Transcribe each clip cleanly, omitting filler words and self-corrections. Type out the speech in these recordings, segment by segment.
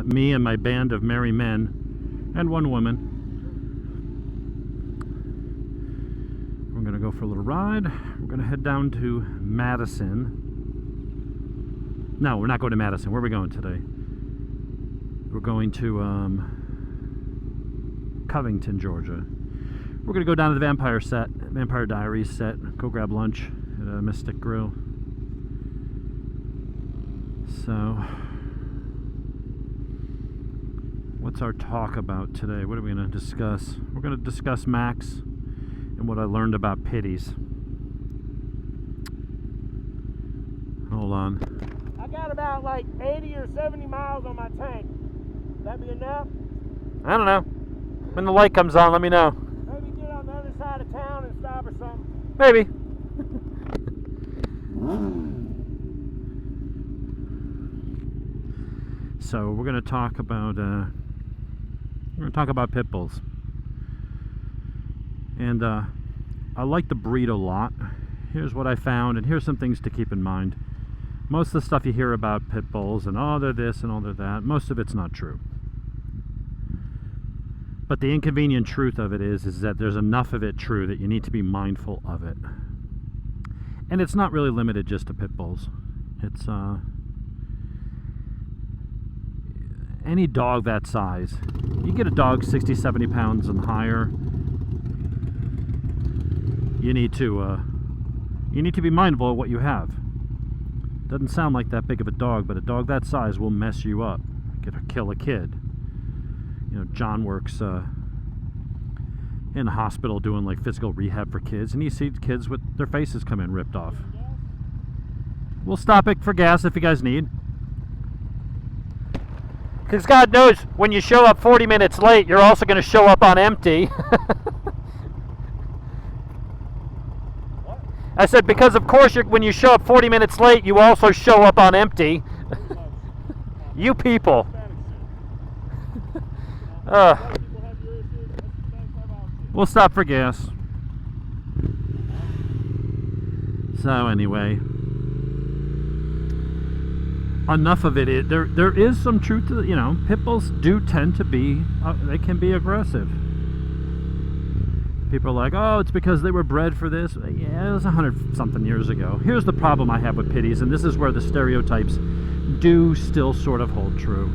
me and my band of merry men and one woman. We're going to go for a little ride. We're going to head down to Madison. No, we're not going to Madison. Where are we going today? We're going to Covington, Georgia. We're going to go down to the Vampire Diaries set, go grab lunch at a Mystic Grill. So, what's our talk about today? What are we going to discuss? We're going to discuss Max and what I learned about Pitties. Hold on. I got about like 80 or 70 miles on my tank. Would that be enough? I don't know. When the light comes on, let me know. Maybe get on the other side of town and stop or something. Maybe. So we're going to talk about pit bulls, and I like the breed a lot. Here's what I found, and here's some things to keep in mind. Most of the stuff you hear about pit bulls and oh they're this and oh they're that, most of it's not true. But the inconvenient truth of it is that there's enough of it true that you need to be mindful of it. And it's not really limited just to pit bulls. It's any dog that size. You get a dog 60, 70 pounds and higher, you need to be mindful of what you have. Doesn't sound like that big of a dog, but a dog that size will mess you up. Kill a kid. You know, John works in a hospital doing like physical rehab for kids, and you see kids with their faces come in ripped off. We'll stop it for gas if you guys need. Because God knows, when you show up 40 minutes late, you're also going to show up on empty. What? I said, because of course, when you show up 40 minutes late, you also show up on empty. You people. We'll stop for gas. So anyway, enough of it. There is some truth to, you know, pit bulls do tend to be, they can be aggressive. People are like, oh, it's because they were bred for this. Yeah, it was 100-something years ago. Here's the problem I have with pitties, and this is where the stereotypes do still sort of hold true.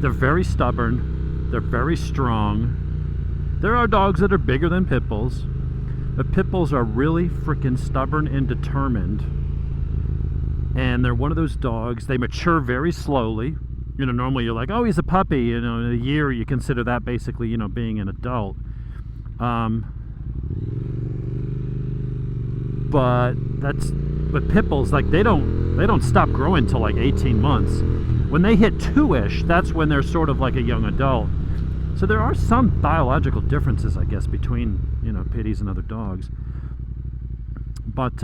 They're very stubborn. They're very strong. There are dogs that are bigger than pit bulls, but pit bulls are really freaking stubborn and determined. And they're one of those dogs, they mature very slowly. You know, normally you're like, oh, he's a puppy. You know, in a year you consider that basically, you know, being an adult. But pit bulls, like they don't stop growing till like 18 months. When they hit 2-ish, that's when they're sort of like a young adult. So there are some biological differences, I guess, between, you know, pitties and other dogs. But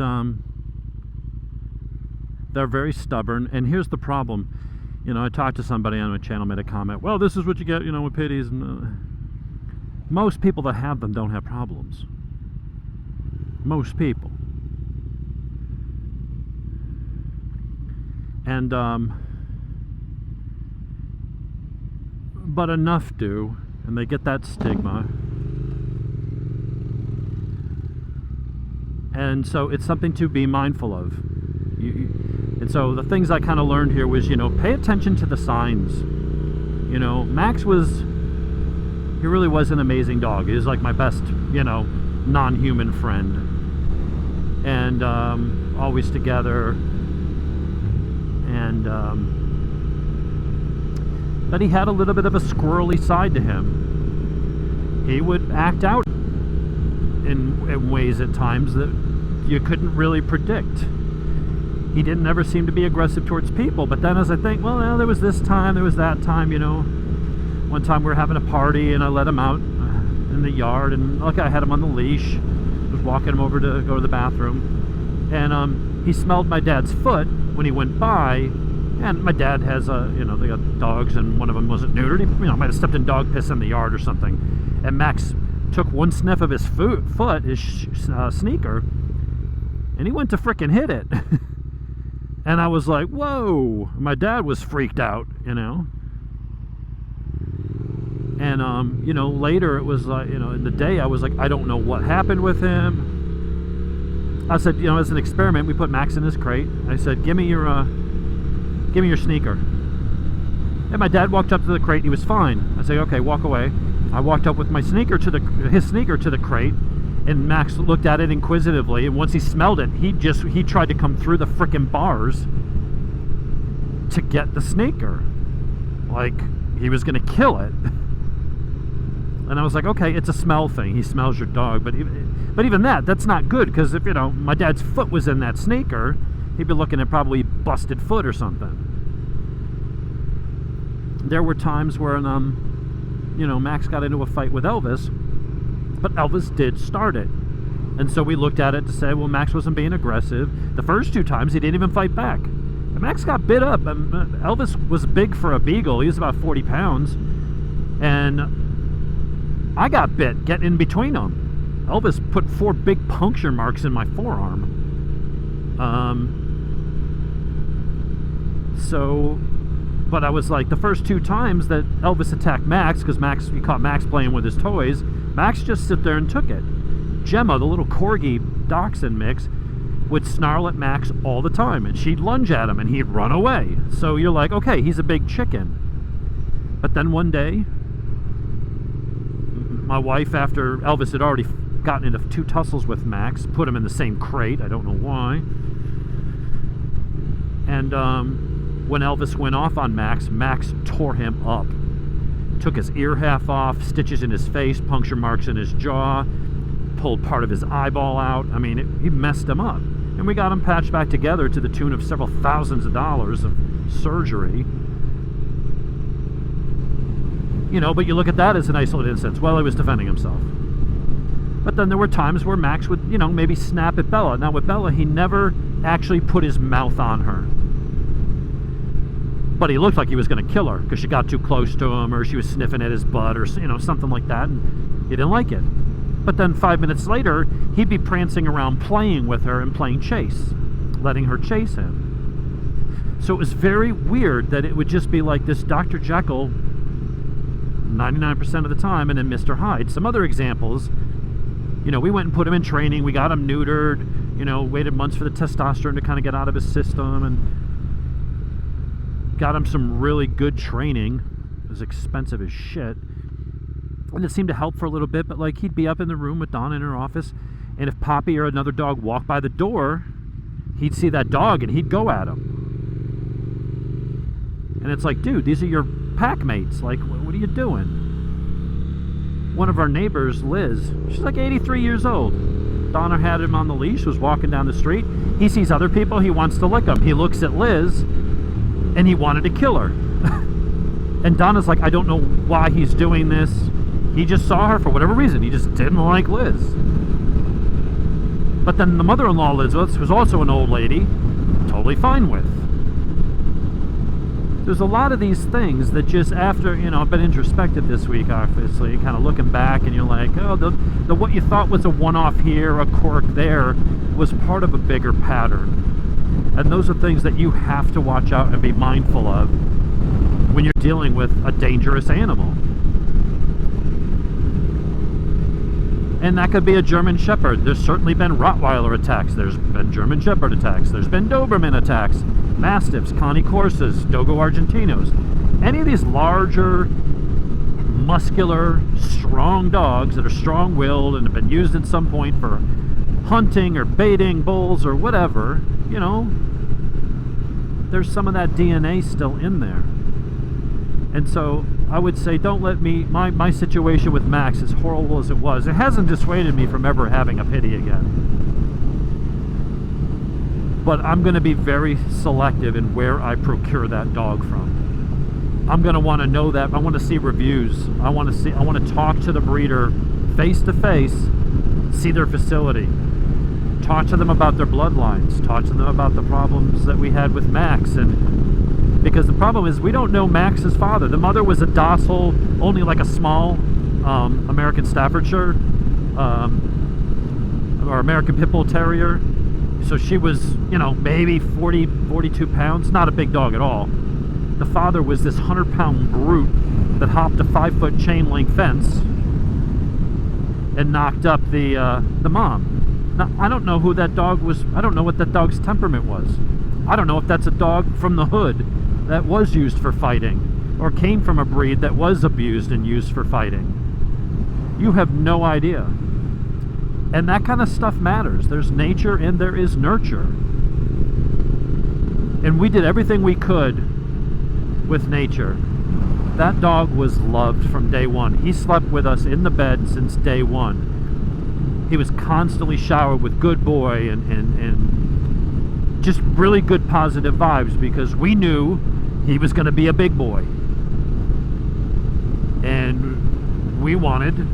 they're very stubborn, and here's the problem. You know, I talked to somebody on my channel, made a comment, well, this is what you get, you know, with pitties. And most people that have them don't have problems. Most people. And but enough do, and they get that stigma. And so it's something to be mindful of. And so the things I kind of learned here was, you know, pay attention to the signs. You know, Max he really was an amazing dog. He was like my best, you know, non-human friend. And always together. And but he had a little bit of a squirrely side to him. He would act out in ways at times that you couldn't really predict. He didn't ever seem to be aggressive towards people, but then as I think, well, there was this time, there was that time, you know. One time we were having a party and I let him out in the yard, and look, I had him on the leash. I was walking him over to go to the bathroom, and he smelled my dad's foot when he went by. And my dad has you know, they got dogs, and one of them wasn't neutered. He, you know, might have stepped in dog piss in the yard or something. And Max took one sniff of his foot, his sneaker, and he went to frickin' hit it. And I was like, whoa. My dad was freaked out, you know. And, you know, later it was like, you know, in the day I was like, I don't know what happened with him. I said, you know, as an experiment, we put Max in his crate. I said, give me your sneaker. And my dad walked up to the crate. He was fine. I said, okay, walk away. I walked up with my sneaker to his sneaker to the crate, and Max looked at it inquisitively. And once he smelled it, he tried to come through the frickin' bars to get the sneaker, like he was gonna kill it. And I was like, okay, it's a smell thing. He smells your dog, but even that's not good, because if, you know, my dad's foot was in that sneaker, he'd be looking at probably busted foot or something. There were times where, you know, Max got into a fight with Elvis, but Elvis did start it. And so we looked at it to say, well, Max wasn't being aggressive. The first 2 times, he didn't even fight back. And Max got bit up. Elvis was big for a beagle. He was about 40 pounds. And I got bit getting in between them. Elvis put 4 big puncture marks in my forearm. But I was like, the first 2 times that Elvis attacked Max, because we caught Max playing with his toys, Max just sit there and took it. Gemma, the little corgi dachshund mix, would snarl at Max all the time, and she'd lunge at him and he'd run away. So you're like, okay, he's a big chicken. But then one day, my wife, after Elvis had already gotten into 2 tussles with Max, put him in the same crate. I don't know why. And when Elvis went off on Max, Max tore him up. Took his ear half off, stitches in his face, puncture marks in his jaw, pulled part of his eyeball out. I mean, he messed him up. And we got him patched back together to the tune of several thousands of dollars of surgery. You know, but you look at that as an isolated instance. Well, he was defending himself. But then there were times where Max would, you know, maybe snap at Bella. Now with Bella, he never actually put his mouth on her. But he looked like he was going to kill her because she got too close to him, or she was sniffing at his butt, or, you know, something like that, and he didn't like it. But then 5 minutes later, he'd be prancing around playing with her and playing chase, letting her chase him. So it was very weird that it would just be like this Dr. Jekyll 99% of the time, and then Mr. Hyde. Some other examples, you know, we went and put him in training. We got him neutered, you know, waited months for the testosterone to kind of get out of his system, and got him some really good training. It was expensive as shit. And it seemed to help for a little bit, but like he'd be up in the room with Donna in her office, and if Poppy or another dog walked by the door, he'd see that dog and he'd go at him. And it's like, dude, these are your pack mates. Like, what are you doing? One of our neighbors, Liz, she's like 83 years old. Donna had him on the leash, was walking down the street. He sees other people, he wants to lick them. He looks at Liz, and he wanted to kill her. And Donna's like, I don't know why he's doing this. He just saw her for whatever reason. He just didn't like Liz. But then the mother-in-law, Liz, was also an old lady, totally fine with. There's a lot of these things that just after, you know, I've been introspective this week, obviously, kind of looking back, and you're like, oh, the what you thought was a one-off here, a quirk there, was part of a bigger pattern. And those are things that you have to watch out and be mindful of when you're dealing with a dangerous animal. And that could be a German Shepherd. There's certainly been Rottweiler attacks. There's been German Shepherd attacks. There's been Doberman attacks. Mastiffs, Connie Corsas, Dogo Argentinos. Any of these larger, muscular, strong dogs that are strong-willed and have been used at some point for hunting or baiting bulls or whatever, you know, there's some of that DNA still in there. And so I would say, don't let me, my situation with Max, as horrible as it was, it hasn't dissuaded me from ever having a Pittie again. But I'm going to be very selective in where I procure that dog from. I'm going to want to know that. I want to see reviews. I want to talk to the breeder face to face, see their facility, talk to them about their bloodlines, talk to them about the problems that we had with Max. And because the problem is, we don't know Max's father. The mother was a docile, only like a small American Staffordshire or American Pit Bull Terrier, So she was, you know, maybe 40, 42 pounds. Not a big dog at all. The father was this 100-pound brute that hopped a 5-foot chain link fence and knocked up the mom. Now, I don't know who that dog was. I don't know what that dog's temperament was. I don't know if that's a dog from the hood that was used for fighting or came from a breed that was abused and used for fighting. You have no idea. And that kind of stuff matters. There's nature and there is nurture. And we did everything we could with nature. That dog was loved from day one. He slept with us in the bed since day one. He was constantly showered with good boy and just really good positive vibes, because we knew he was going to be a big boy. And we wanted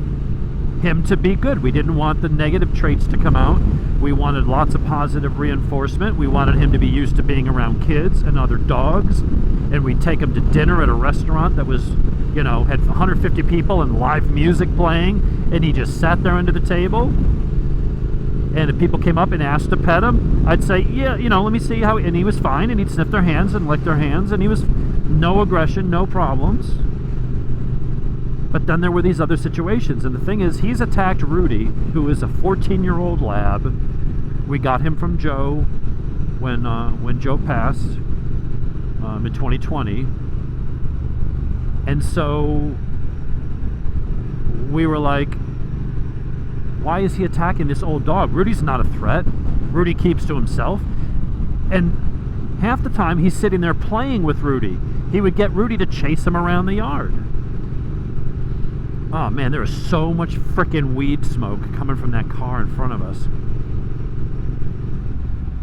him to be good. We didn't want the negative traits to come out. We wanted lots of positive reinforcement. We wanted him to be used to being around kids and other dogs. And we'd take him to dinner at a restaurant that was, you know, had 150 people and live music playing, and he just sat there under the table. And if people came up and asked to pet him, I'd say, yeah, you know, let me see how, and he was fine, and he'd sniff their hands and lick their hands, and he was no aggression, no problems. But then there were these other situations, and the thing is, he's attacked Rudy, who is a 14-year-old lab. We got him from Joe when Joe passed in 2020. And so we were like, why is he attacking this old dog? Rudy's not a threat. Rudy keeps to himself. And half the time he's sitting there playing with Rudy. He would get Rudy to chase him around the yard. Oh man, there is so much frickin' weed smoke coming from that car in front of us.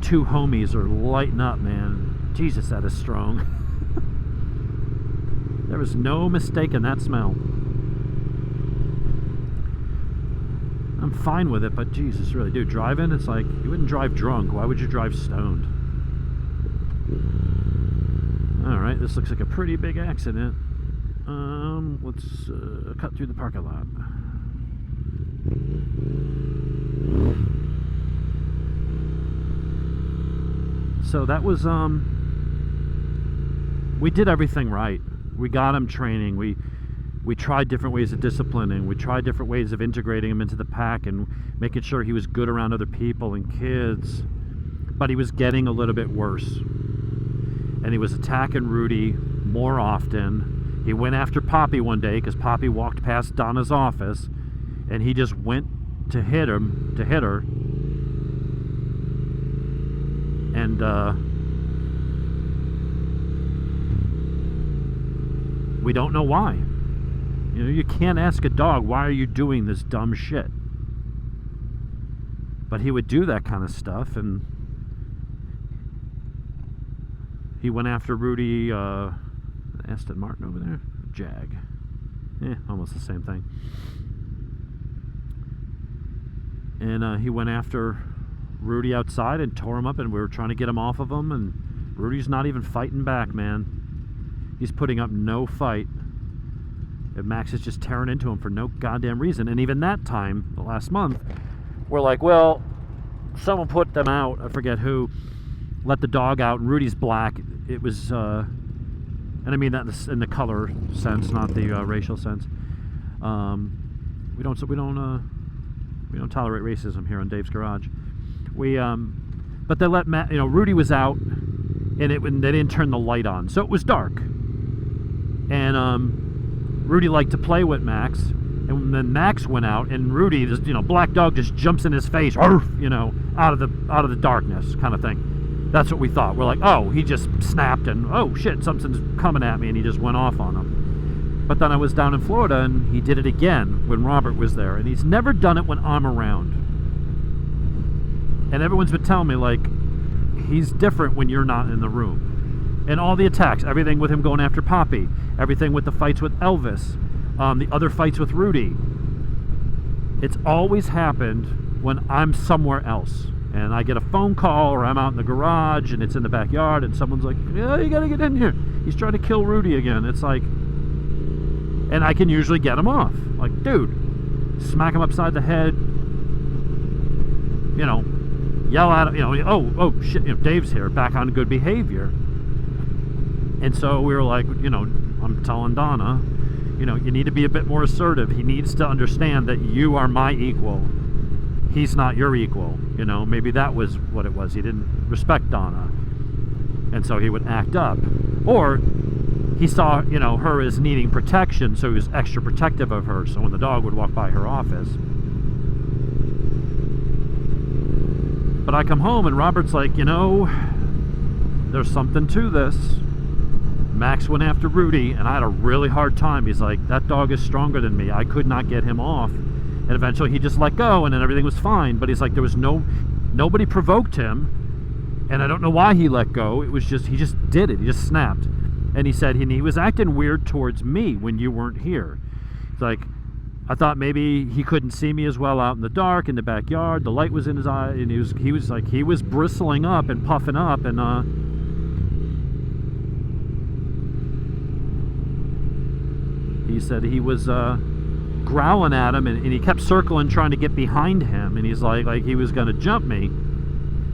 Two homies are lighting up, man. Jesus, that is strong. There was no mistaking that smell. I'm fine with it, but Jesus, really, dude, driving, it's like, you wouldn't drive drunk. Why would you drive stoned? Alright, this looks like a pretty big accident. Let's cut through the parking lot. So that was, we did everything right. We got him training. We tried different ways of disciplining. We tried different ways of integrating him into the pack and making sure he was good around other people and kids. But he was getting a little bit worse. And he was attacking Rudy more often. He went after Poppy one day because Poppy walked past Donna's office, and he just went to hit her. And we don't know why. You know, you can't ask a dog, why are you doing this dumb shit? But he would do that kind of stuff, and he went after Rudy, Aston Martin over there, Jag. Almost the same thing. And he went after Rudy outside and tore him up, and we were trying to get him off of him, and Rudy's not even fighting back, man. He's putting up no fight. And Max is just tearing into him for no goddamn reason. And even that time, the last month, we're like, well, someone put them out, I forget who, let the dog out, and Rudy's black. It was, and I mean that in the color sense, not the racial sense. We don't tolerate racism here on Dave's Garage. But they let Rudy was out, and they didn't turn the light on, so it was dark. And Rudy liked to play with Max, and then Max went out, and Rudy, this black dog, just jumps in his face, out of the darkness, kind of thing. That's what we thought. We're like, oh, he just snapped, and oh shit, something's coming at me, and he just went off on him. But then I was down in Florida, and he did it again when Robert was there, and he's never done it when I'm around. And everyone's been telling me, like, he's different when you're not in the room. And all the attacks, everything with him going after Poppy, everything with the fights with Elvis, the other fights with Rudy, it's always happened when I'm somewhere else. And I get a phone call, or I'm out in the garage, and it's in the backyard, and someone's like, yeah, you gotta get in here. He's trying to kill Rudy again. It's like, and I can usually get him off. Like, dude, smack him upside the head, yell at him, oh shit, Dave's here, back on good behavior. And so we were like, I'm telling Donna, you need to be a bit more assertive. He needs to understand that you are my equal. He's not your equal. Maybe that was what it was. He didn't respect Donna. And so he would act up. Or he saw, her as needing protection, so he was extra protective of her. So when the dog would walk by her office. But I come home and Robert's like, there's something to this. Max went after Rudy, and I had a really hard time. He's like, that dog is stronger than me. I could not get him off. And eventually he just let go, and then everything was fine. But he's like, there was nobody provoked him, and I don't know why he let go. It was just, he just did it. He just snapped. And he said he was acting weird towards me when you weren't here. It's like, I thought maybe he couldn't see me as well out in the dark in the backyard. The light was in his eye, and he was bristling up and puffing up, and he said he was growling at him, and he kept circling, trying to get behind him, and he's like he was going to jump me.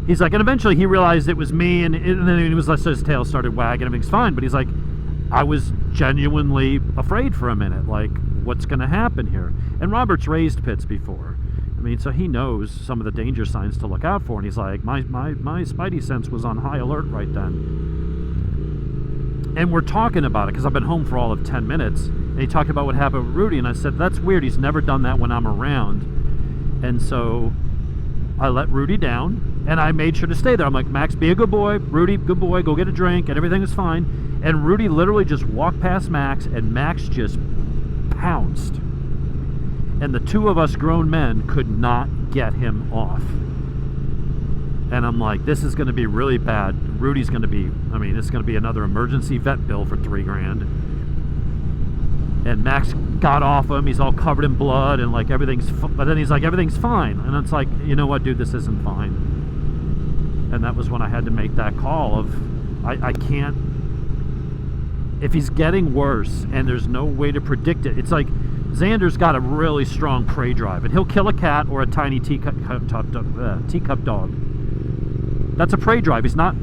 He's like, and eventually he realized it was me, and then he was his tail started wagging, everything's fine. But he's like, I was genuinely afraid for a minute, like, what's going to happen here? And Robert's raised pits before. I mean, so he knows some of the danger signs to look out for, and he's like, my spidey sense was on high alert right then. And we're talking about it, because I've been home for all of 10 minutes, and he talked about what happened with Rudy, and I said, that's weird, he's never done that when I'm around. And so I let Rudy down, and I made sure to stay there. I'm like, Max, be a good boy. Rudy, good boy, go get a drink, and everything is fine. And Rudy literally just walked past Max, and Max just pounced. And the two of us grown men could not get him off. And I'm like, this is going to be really bad. Rudy's going to be, it's going to be another emergency vet bill for $3,000. And Max got off him. He's all covered in blood, and like everything's, but then he's like, everything's fine. And it's like, you know what, dude, this isn't fine. And that was when I had to make that call of, I can't, if he's getting worse and there's no way to predict it. It's like, Xander's got a really strong prey drive, and he'll kill a cat or a tiny teacup dog. That's a prey drive. He's not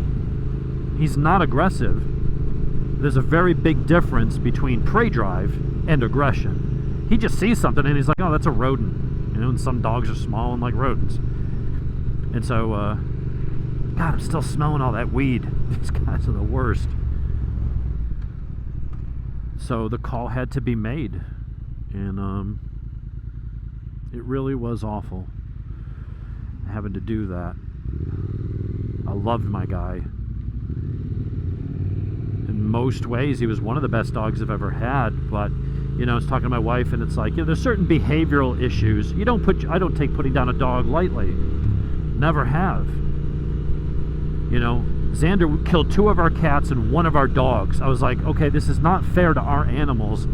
aggressive. There's a very big difference between prey drive and aggression. He just sees something and he's like, oh, that's a rodent. And some dogs are small and like rodents. And so, God, I'm still smelling all that weed. These guys are the worst. So the call had to be made. And it really was awful having to do that. I loved my guy. In most ways, he was one of the best dogs I've ever had. But, I was talking to my wife, and it's like, there's certain behavioral issues. I don't take putting down a dog lightly. Never have. Xander killed 2 of our cats and 1 of our dogs. I was like, okay, this is not fair to our animals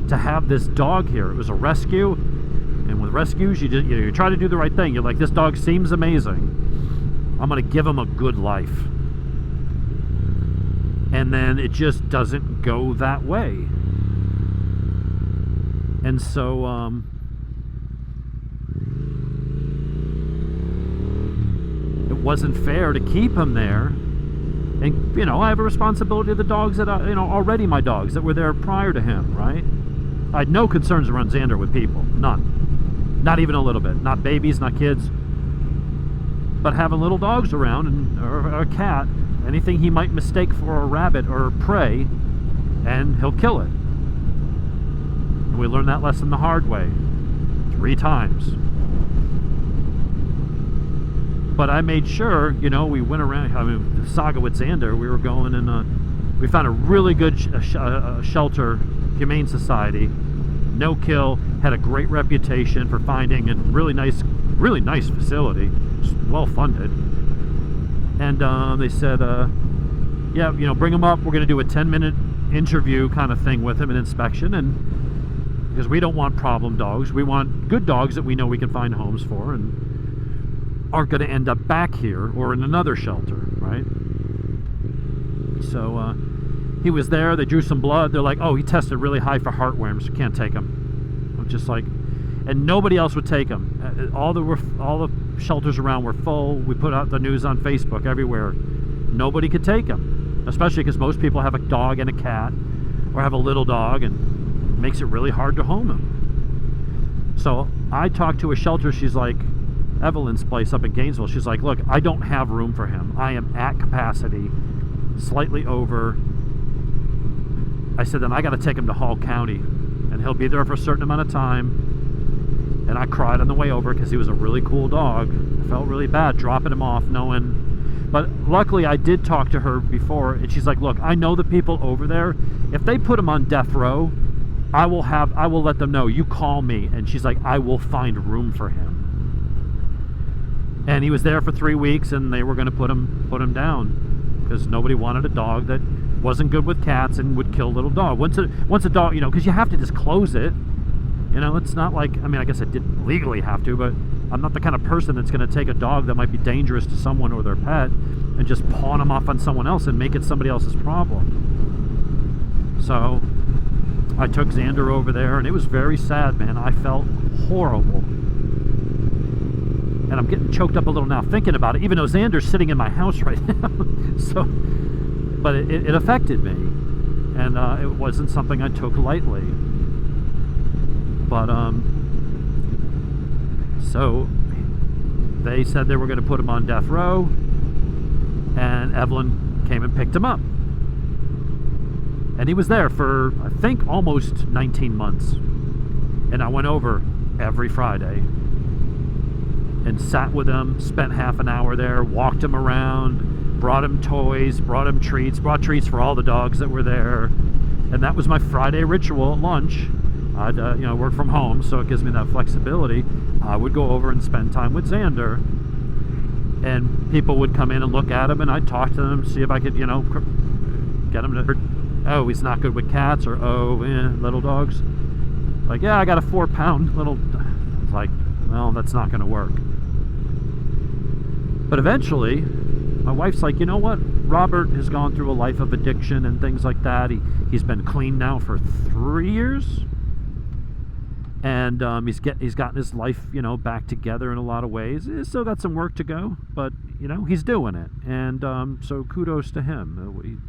to have this dog here. It was a rescue, and with rescues, you try to do the right thing. You're like, this dog seems amazing. I'm going to give him a good life. And then it just doesn't go that way. And so, it wasn't fair to keep him there. And, I have a responsibility to the dogs that, already my dogs that were there prior to him, right? I had no concerns around Xander with people. None. Not even a little bit. Not babies, not kids. But having little dogs around, or a cat, anything he might mistake for a rabbit or prey, and he'll kill it. And we learned that lesson the hard way. 3 times. But I made sure, we went around, the saga with Xander, we were going and we found a really good shelter, Humane Society, no kill, had a great reputation for finding a really nice facility, well funded. And they said, yeah, bring him up, we're going to do a 10-minute interview kind of thing with him, an inspection, and because we don't want problem dogs, we want good dogs that we know we can find homes for and aren't going to end up back here or in another shelter, right? So he was there, they drew some blood, they're like, oh, he tested really high for heartworms, can't take him. I'm just like, and nobody else would take him. All the shelters around were full. We put out the news on Facebook everywhere. Nobody could take him, especially because most people have a dog and a cat, or have a little dog, and it makes it really hard to home him. So I talked to a shelter. She's like, Evelyn's place up in Gainesville. She's like, look, I don't have room for him. I am at capacity, slightly over. I said, then I got to take him to Hall County, and he'll be there for a certain amount of time. And I cried on the way over because he was a really cool dog. I felt really bad dropping him off, knowing. But luckily, I did talk to her before, and she's like, look, I know the people over there. If they put him on death row, I will let them know. You call me. And she's like, I will find room for him. And he was there for 3 weeks, and they were going to put him down because nobody wanted a dog that wasn't good with cats and would kill little dog. Once a dog, because you have to disclose it. It's not like, I guess I didn't legally have to, but I'm not the kind of person that's going to take a dog that might be dangerous to someone or their pet and just pawn them off on someone else and make it somebody else's problem. So I took Xander over there, and it was very sad, man. I felt horrible. And I'm getting choked up a little now thinking about it, even though Xander's sitting in my house right now. But it affected me, and it wasn't something I took lightly. But so they said they were going to put him on death row, and Evelyn came and picked him up. And he was there for, I think, almost 19 months. And I went over every Friday and sat with him, spent half an hour there, walked him around, brought him toys, brought him treats, brought treats for all the dogs that were there. And that was my Friday ritual at lunch. I'd work from home, so it gives me that flexibility. I would go over and spend time with Xander. And people would come in and look at him, and I'd talk to them, see if I could, get him to, oh, he's not good with cats, or, little dogs. Like, yeah, I got a 4-pound little, it's like, well, that's not going to work. But eventually, my wife's like, you know what? Robert has gone through a life of addiction and things like that. He's been clean now for 3 years. And he's gotten his life, back together in a lot of ways. He's still got some work to go, but, he's doing it. And so kudos to him.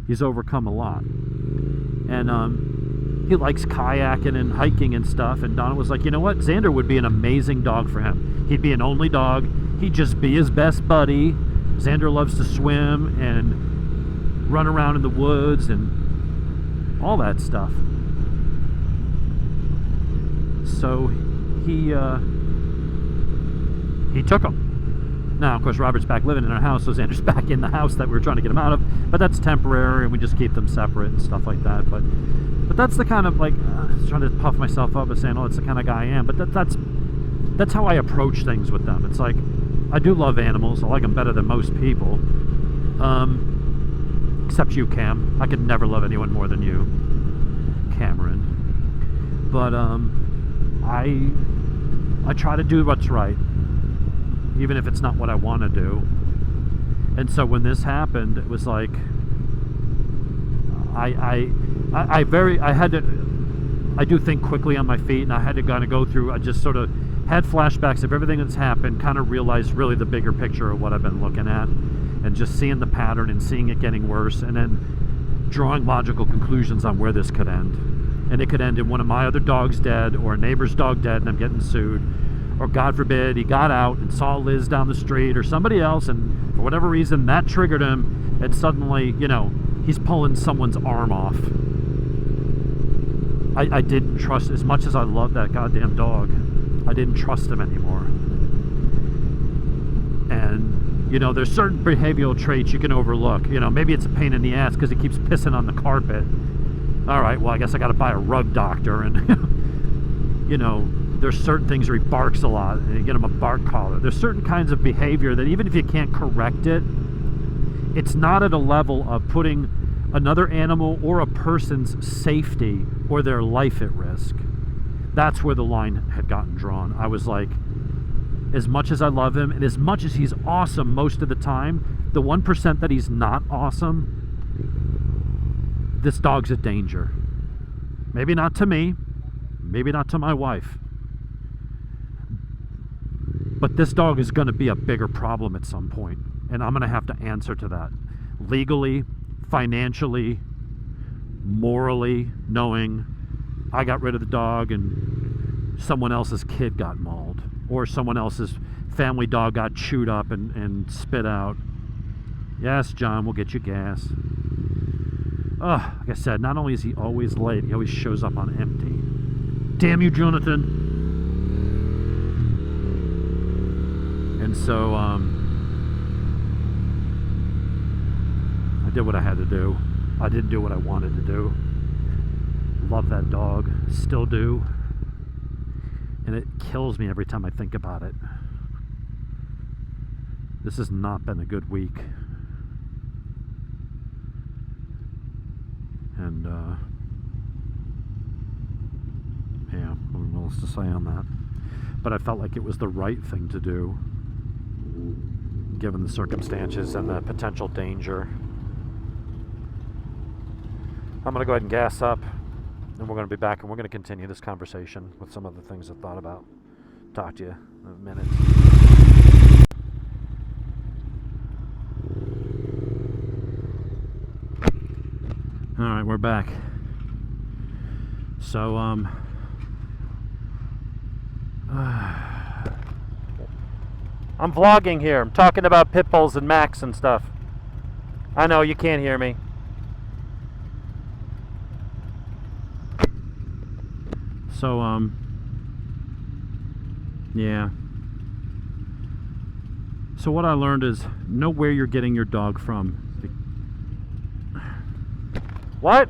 He's overcome a lot. And he likes kayaking and hiking and stuff. And Donna was like, you know what? Xander would be an amazing dog for him. He'd be an only dog. He'd just be his best buddy. Xander loves to swim and run around in the woods and all that stuff. So he took him. Now, of course, Robert's back living in our house, so Xander's back in the house that we were trying to get him out of. But that's temporary, and we just keep them separate and stuff like that. But that's the kind of, trying to puff myself up and saying, oh, it's the kind of guy I am. But that's how I approach things with them. It's like, I do love animals. I like them better than most people. Except you, Cam. I could never love anyone more than you, Cameron. But I try to do what's right, even if it's not what I want to do. And so when this happened, it was like I do think quickly on my feet, and I had to kind of go through. I just sort of had flashbacks of everything that's happened, kind of realized really the bigger picture of what I've been looking at, and just seeing the pattern and seeing it getting worse, and then drawing logical conclusions on where this could end. And it could end in one of my other dogs dead, or a neighbor's dog dead and I'm getting sued. Or God forbid, he got out and saw Liz down the street or somebody else, and for whatever reason that triggered him, and suddenly, he's pulling someone's arm off. I didn't trust, as much as I loved that goddamn dog, I didn't trust him anymore. And, there's certain behavioral traits you can overlook. Maybe it's a pain in the ass because he keeps pissing on the carpet. All right, well, I guess I got to buy a rug doctor. And, there's certain things where he barks a lot, and you get him a bark collar. There's certain kinds of behavior that even if you can't correct it, it's not at a level of putting another animal or a person's safety or their life at risk. That's where the line had gotten drawn. I was like, as much as I love him, and as much as he's awesome most of the time, the 1% that he's not awesome, this dog's a danger. Maybe not to me, maybe not to my wife, But this dog is going to be a bigger problem at some point, and I'm going to have to answer to that. Legally, financially, morally, knowing I got rid of the dog and someone else's kid got mauled, or someone else's family dog got chewed up and spit out. Yes, John, we'll get you gas. Like I said, not only is he always late, he always shows up on empty. Damn you, Jonathan. And so, I did what I had to do. I didn't do what I wanted to do. Love that dog. Still do. And it kills me every time I think about it. This has not been a good week. And, yeah, I don't know what else to say on that. But I felt like it was the right thing to do, given the circumstances and the potential danger. I'm going to go ahead and gas up, and we're going to be back, and we're going to continue this conversation with some of the things I thought about. Talk to you in a minute. All right, we're back. So, I'm vlogging here. I'm talking about pit bulls and Max and stuff. I know you can't hear me. So, yeah. So what I learned is know where you're getting your dog from. What?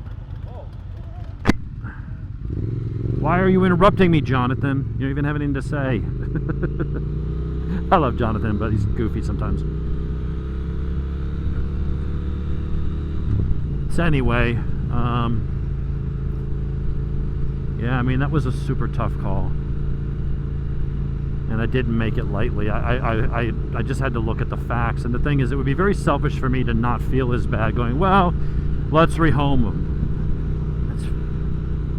Why are you interrupting me, Jonathan? You don't even have anything to say. I love Jonathan, but he's goofy sometimes. So anyway, yeah, I mean, that was a super tough call. And I didn't make it lightly. I just had to look at the facts. And the thing is, it would be very selfish for me to not feel as bad going, well, let's rehome him.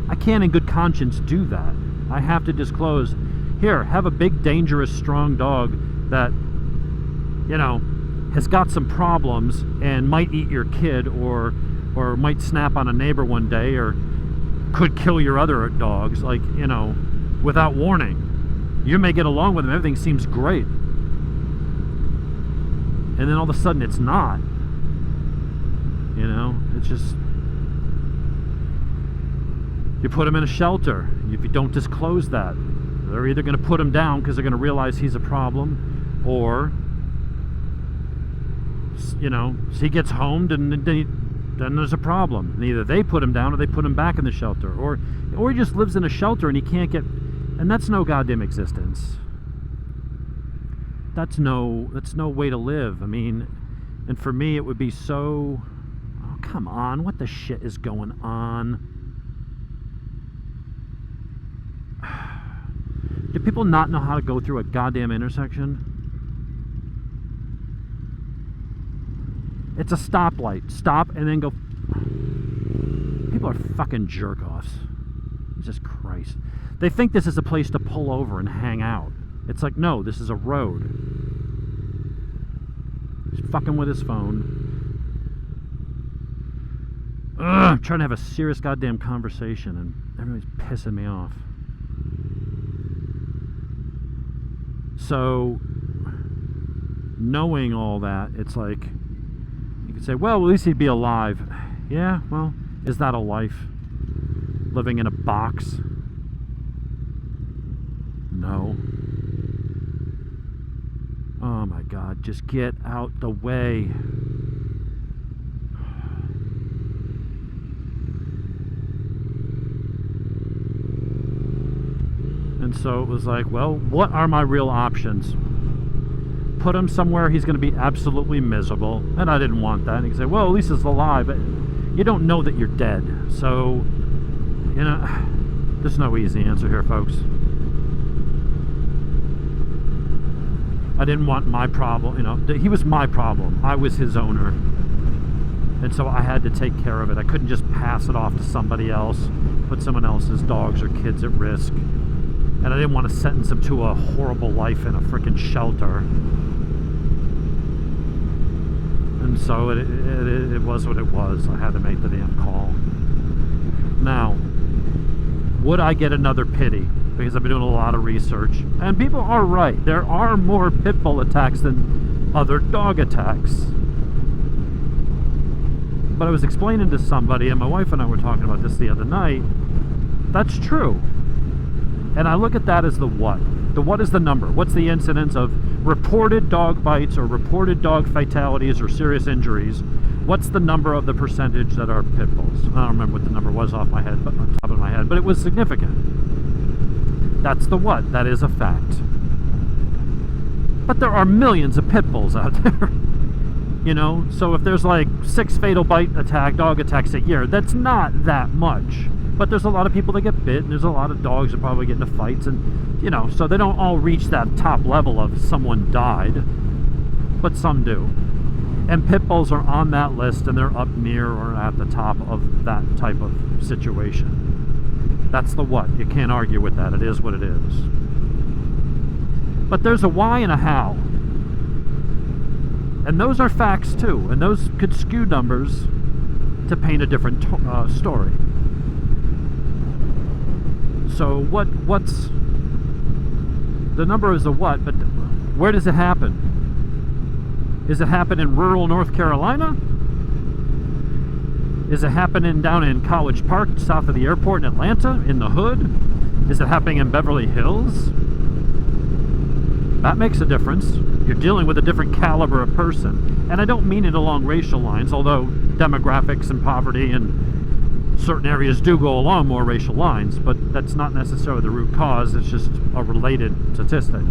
I can't in good conscience do that. I have to disclose, here, have a big, dangerous, strong dog that, you know, has got some problems and might eat your kid or might snap on a neighbor one day or could kill your other dogs, like, you know, without warning. You may get along with him, everything seems great. And then all of a sudden it's not. You know, it's just, you put him in a shelter. If you don't disclose that, they're either going to put him down because they're going to realize he's a problem, or, you know, so he gets homed and then there's a problem. And either they put him down or they put him back in the shelter, or he just lives in a shelter and he can't get, and that's no goddamn existence. That's no way to live. I mean, and for me it would be so, oh, come on, what the shit is going on? Do people not know how to go through a goddamn intersection? It's a stoplight. Stop and then go. People are fucking jerk-offs. Jesus Christ. They think this is a place to pull over and hang out. It's like, no, this is a road. He's fucking with his phone. Ugh, I'm trying to have a serious goddamn conversation and everybody's pissing me off. So, knowing all that, it's like, you could say, well, at least he'd be alive. Yeah, well, is that a life? Living in a box? No. Oh my God, just get out the way. And so it was like, well, what are my real options? Put him somewhere he's going to be absolutely miserable. And I didn't want that. And he could say, well, at least he's alive. But you don't know that you're dead. So, you know, there's no easy answer here, folks. I didn't want my problem, you know. He was my problem. I was his owner. And so I had to take care of it. I couldn't just pass it off to somebody else, put someone else's dogs or kids at risk. and I didn't want to sentence him to a horrible life in a freaking shelter. And so it was what it was. I had to make the damn call. Now, would I get another Pittie? Because I've been doing a lot of research, and people are right. There are more pit bull attacks than other dog attacks. But I was explaining to somebody, and my wife and I were talking about this the other night. That's true. And I look at that as the what. The what is the number. What's the incidence of reported dog bites or reported dog fatalities or serious injuries? What's the number of the percentage that are pit bulls? I don't remember what the number was off my head, but on top of my head, but it was significant. That's the what. That is a fact. But there are millions of pit bulls out there. You know, so if there's like 6 fatal dog attacks a year, that's not that much. But there's a lot of people that get bit, and there's a lot of dogs that probably get into fights, and, you know, so they don't all reach that top level of someone died, but some do. And pit bulls are on that list, and they're up near or at the top of that type of situation. That's the what. You can't argue with that. It is what it is. But there's a why and a how. And those are facts too, and those could skew numbers to paint a different story. So what's the number is a what, but where does it happen? Is it happen in rural North Carolina? Is it happening down in College Park, south of the airport in Atlanta, in the hood? Is it happening in Beverly Hills? That makes a difference. You're dealing with a different caliber of person. And I don't mean it along racial lines, although demographics and poverty and certain areas do go along more racial lines, but that's not necessarily the root cause. It's just a related statistic.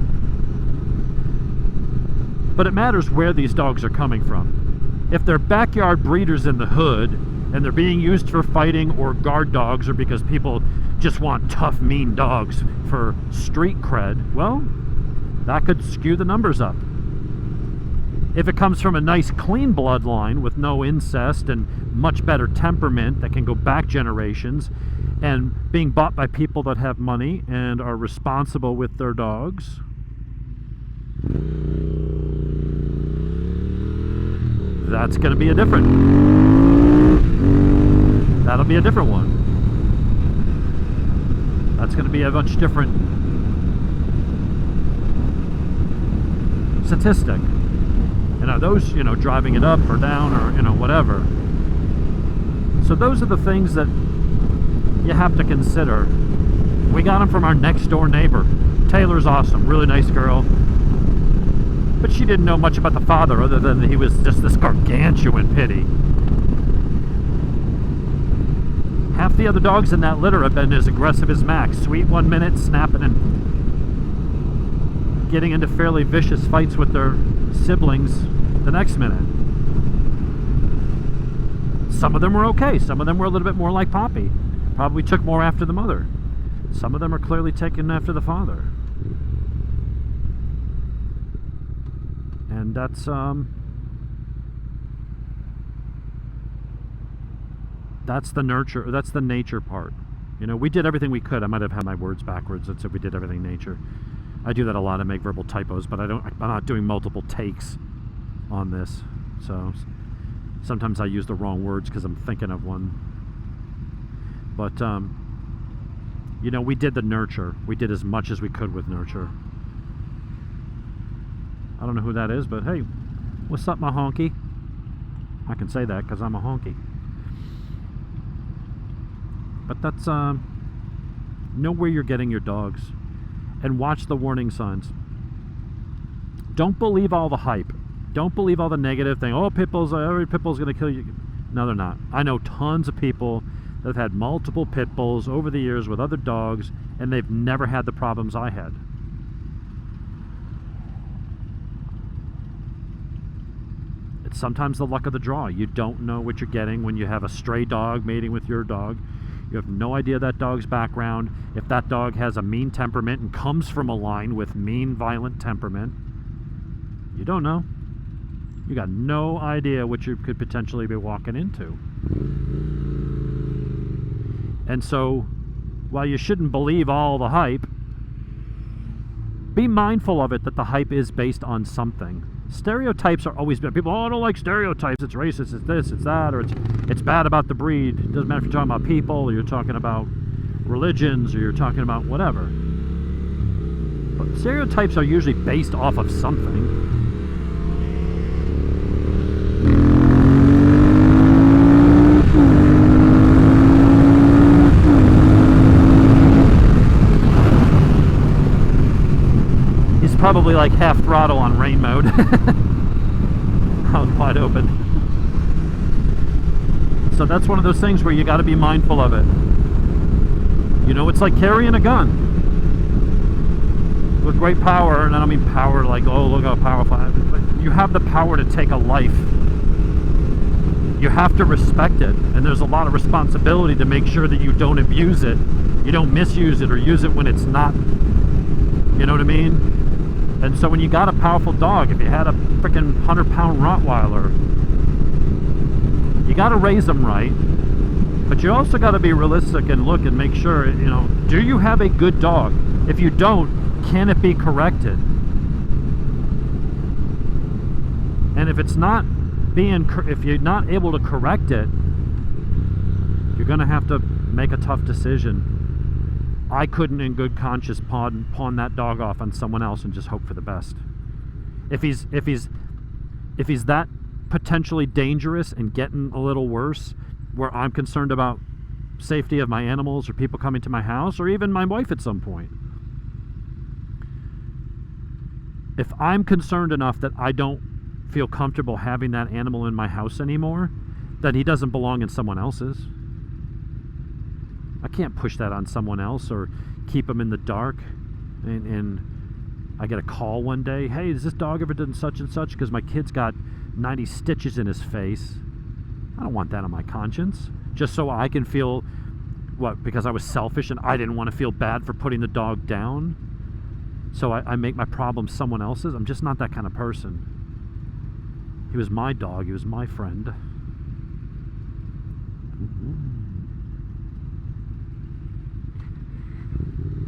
But it matters where these dogs are coming from. If they're backyard breeders in the hood and they're being used for fighting or guard dogs, or because people just want tough, mean dogs for street cred, well, that could skew the numbers up. If it comes from a nice clean bloodline with no incest and much better temperament that can go back generations, and being bought by people that have money and are responsible with their dogs, that's going to be that'll be a different one. That's going to be a much different statistic. And are those, you know, driving it up or down or, you know, whatever. So those are the things that you have to consider. We got them from our next door neighbor. Taylor's awesome, really nice girl. But she didn't know much about the father other than he was just this gargantuan Pittie. Half the other dogs in that litter have been as aggressive as Max. Sweet 1 minute, snapping and getting into fairly vicious fights with their siblings the next minute. Some of them were okay. Some of them were a little bit more like Poppy. Probably took more after the mother. Some of them are clearly taken after the father. And that's the nurture, that's the nature part. You know, we did everything we could. I might have had my words backwards and said we did everything nature. I do that a lot. I make verbal typos, but I'm not doing multiple takes on this. So sometimes I use the wrong words because I'm thinking of one. But you know, we did the nurture. We did as much as we could with nurture. I don't know who that is, but hey, what's up, my honky? I can say that because I'm a honky. But that's know where you're getting your dogs and watch the warning signs. Don't believe all the hype. Don't believe all the negative thing. Oh, pit bulls, every pit bull's going to kill you. No, they're not. I know tons of people that have had multiple pit bulls over the years with other dogs, and they've never had the problems I had. It's sometimes the luck of the draw. You don't know what you're getting when you have a stray dog mating with your dog. You have no idea that dog's background. If that dog has a mean temperament and comes from a line with mean, violent temperament, you don't know. You got no idea what you could potentially be walking into. And so, while you shouldn't believe all the hype, be mindful of it, that the hype is based on something. Stereotypes are always bad. People, oh, I don't like stereotypes. It's racist. It's this. It's that. Or it's bad about the breed. It doesn't matter if you're talking about people, or you're talking about religions, or you're talking about whatever. But stereotypes are usually based off of something. Probably like half throttle on rain mode. I was wide open. So that's one of those things where you got to be mindful of it. You know, it's like carrying a gun with great power, and I don't mean power like, oh, look how powerful I am, but you have the power to take a life. You have to respect it, and there's a lot of responsibility to make sure that you don't abuse it, you don't misuse it, or use it when it's not, you know what I mean? And so when you got a powerful dog, if you had a freaking 100-pound Rottweiler, you got to raise them right, but you also got to be realistic and look and make sure, you know, do you have a good dog? If you don't, can it be corrected? And if it's not if you're not able to correct it, you're going to have to make a tough decision. I couldn't in good conscience pawn that dog off on someone else and just hope for the best. If he's that potentially dangerous and getting a little worse, where I'm concerned about safety of my animals or people coming to my house, or even my wife at some point. If I'm concerned enough that I don't feel comfortable having that animal in my house anymore, then he doesn't belong in someone else's. I can't push that on someone else or keep them in the dark. And I get a call one day, hey, has this dog ever done such and such? Because my kid's got 90 stitches in his face. I don't want that on my conscience. Just so I can feel, what, because I was selfish and I didn't want to feel bad for putting the dog down. So I make my problem someone else's. I'm just not that kind of person. He was my dog. He was my friend.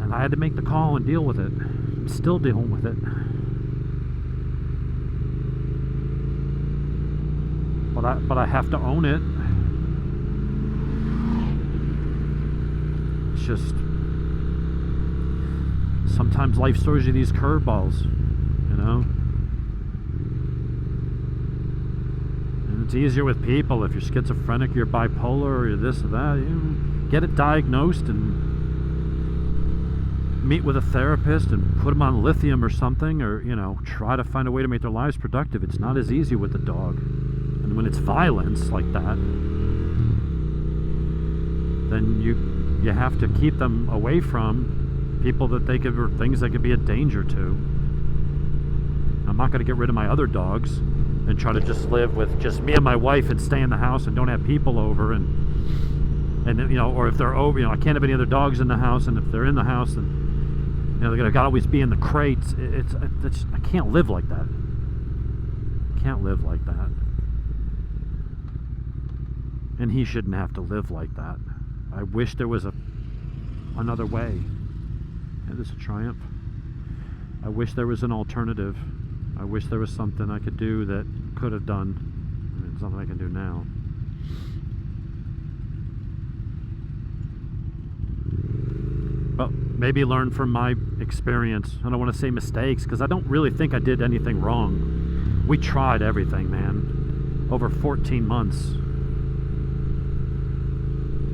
And I had to make the call and deal with it. I'm still dealing with it. But I have to own it. It's just, sometimes life throws you these curveballs, you know? And it's easier with people. If you're schizophrenic, you're bipolar, or you're this or that, you get it diagnosed and meet with a therapist and put them on lithium or something, or, you know, try to find a way to make their lives productive. It's not as easy with the dog. And when it's violence like that, then you have to keep them away from people that they could, or things that could be a danger to. I'm not going to get rid of my other dogs and try to just live with just me and my wife and stay in the house and don't have people over, and you know, or if they're over, you know, I can't have any other dogs in the house, and if they're in the house, then, you know, they're gonna always be in the crates. It's I can't live like that. Can't live like that. And he shouldn't have to live like that. I wish there was another way. Yeah, this is a Triumph. I wish there was an alternative. I wish there was something I could do that could have done. I mean, something I can do now. Well, maybe learn from my experience. I don't want to say mistakes, because I don't really think I did anything wrong. We tried everything, man. Over 14 months.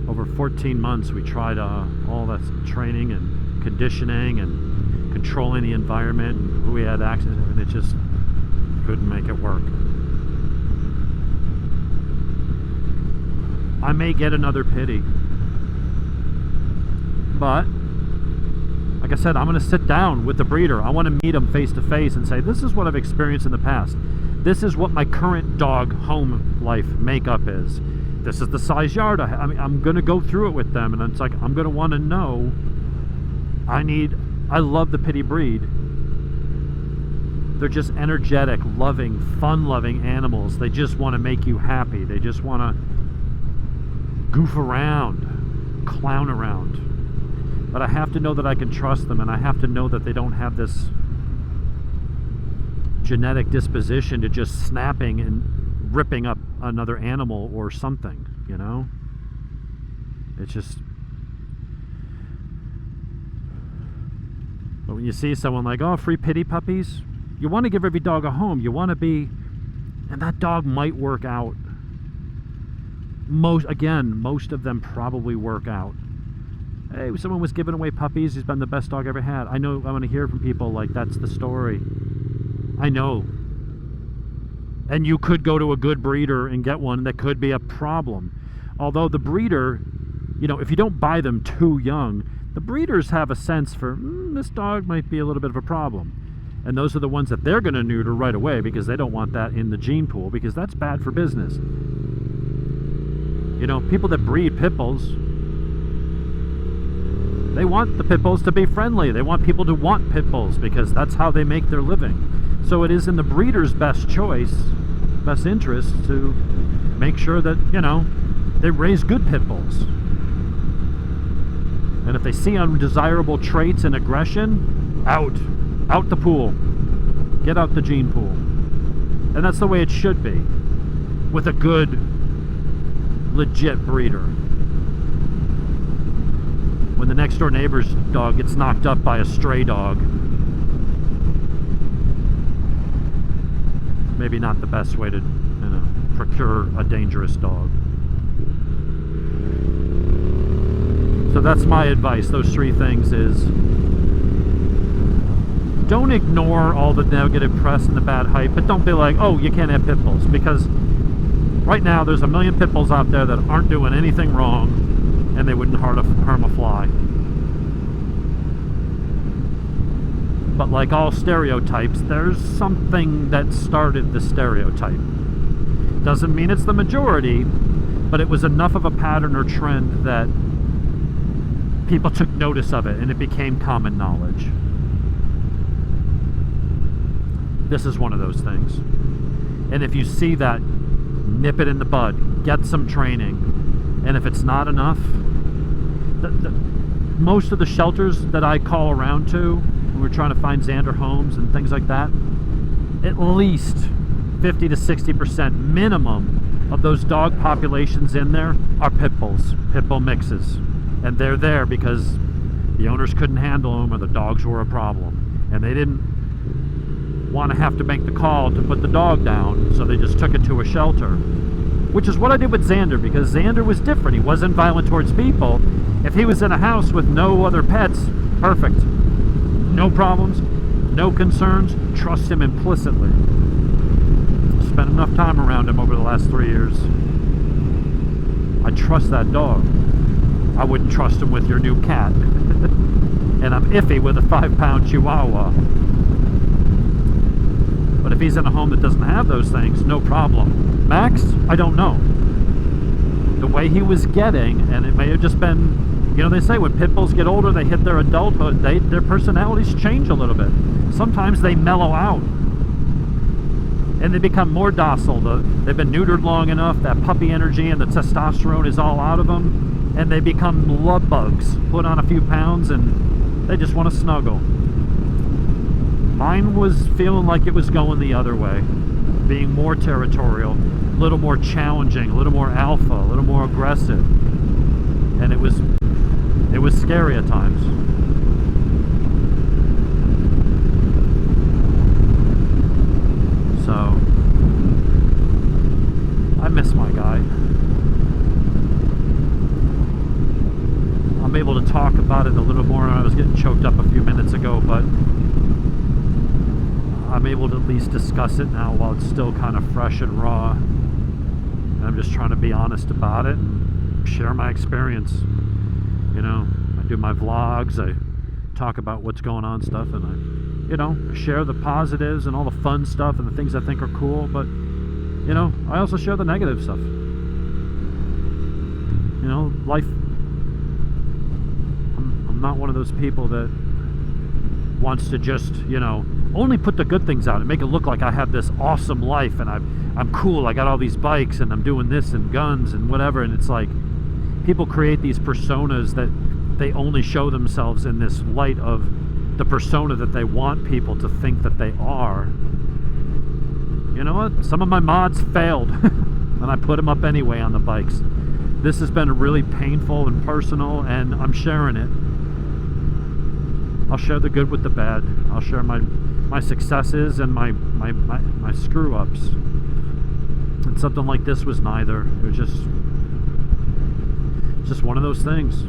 Over 14 months we tried all that training and conditioning and controlling the environment and who we had access to, and it just couldn't make it work. I may get another Pittie, but like I said, I'm going to sit down with the breeder. I want to meet him face to face and say, this is what I've experienced in the past. This is what my current dog home life makeup is. This is the size yard I have. I mean, I'm going to go through it with them, and it's like, I'm going to want to know. I love the Pittie breed. They're just energetic, loving, fun-loving animals. They just want to make you happy. They just want to goof around, clown around. But I have to know that I can trust them, and I have to know that they don't have this genetic disposition to just snapping and ripping up another animal or something, you know? It's just... But when you see someone like, oh, free Pittie puppies, you want to give every dog a home. You want to be... And that dog might work out. Most of them probably work out. Hey, someone was giving away puppies. He's been the best dog I ever had. I know, I want to hear from people like, that's the story. I know. And you could go to a good breeder and get one that could be a problem. Although the breeder, you know, if you don't buy them too young, the breeders have a sense for, this dog might be a little bit of a problem. And those are the ones that they're going to neuter right away because they don't want that in the gene pool, because that's bad for business. You know, people that breed pit bulls, they want the pit bulls to be friendly. They want people to want pit bulls because that's how they make their living. So it is in the breeder's best choice, best interest to make sure that, you know, they raise good pit bulls. And if they see undesirable traits and aggression, out the pool. Get out the gene pool. And that's the way it should be with a good, legit breeder. When the next door neighbor's dog gets knocked up by a stray dog, maybe not the best way to, you know, procure a dangerous dog. So that's my advice. Those three things is, don't ignore all the negative press and the bad hype, but don't be like, oh, you can't have pit bulls, because right now there's a million pit bulls out there that aren't doing anything wrong and they wouldn't harm a fly. But like all stereotypes, there's something that started the stereotype. Doesn't mean it's the majority, but it was enough of a pattern or trend that people took notice of it and it became common knowledge. This is one of those things. And if you see that, nip it in the bud. Get some training. And if it's not enough, most of the shelters that I call around to when we're trying to find Xander homes and things like that, at least 50 to 60% minimum of those dog populations in there are pit bulls, pit bull mixes. And they're there because the owners couldn't handle them or the dogs were a problem. And they didn't want to have to make the call to put the dog down, so they just took it to a shelter. Which is what I did with Xander, because Xander was different. He wasn't violent towards people. If he was in a house with no other pets, perfect. No problems, no concerns, trust him implicitly. Spent enough time around him over the last 3 years. I trust that dog. I wouldn't trust him with your new cat. And I'm iffy with a 5-pound Chihuahua. But if he's in a home that doesn't have those things, no problem. Max, I don't know. The way he was getting, and it may have just been, you know, they say when pit bulls get older, they hit their adulthood, their personalities change a little bit. Sometimes they mellow out. And they become more docile. They've been neutered long enough, that puppy energy and the testosterone is all out of them, and they become love bugs. Put on a few pounds and they just want to snuggle. Mine was feeling like it was going the other way, being more territorial, a little more challenging, a little more alpha, a little more aggressive, and it was scary at times. So I miss my guy. I'm able to talk about it a little more. I was getting choked up a few minutes ago, but I'm able to at least discuss it now while it's still kind of fresh and raw. And I'm just trying to be honest about it and share my experience. You know, I do my vlogs, I talk about what's going on stuff, and I, you know, share the positives and all the fun stuff and the things I think are cool, but, you know, I also share the negative stuff. You know, life, I'm not one of those people that wants to just, you know, only put the good things out and make it look like I have this awesome life and I'm cool, I got all these bikes and I'm doing this and guns and whatever. And it's like people create these personas that they only show themselves in this light of the persona that they want people to think that they are. you know what? Some of my mods failed, and I put them up anyway on the bikes. This has been really painful and personal, and I'm sharing it. I'll share the good with the bad. I'll share my successes and my screw-ups. And something like this was neither. It was just one of those things.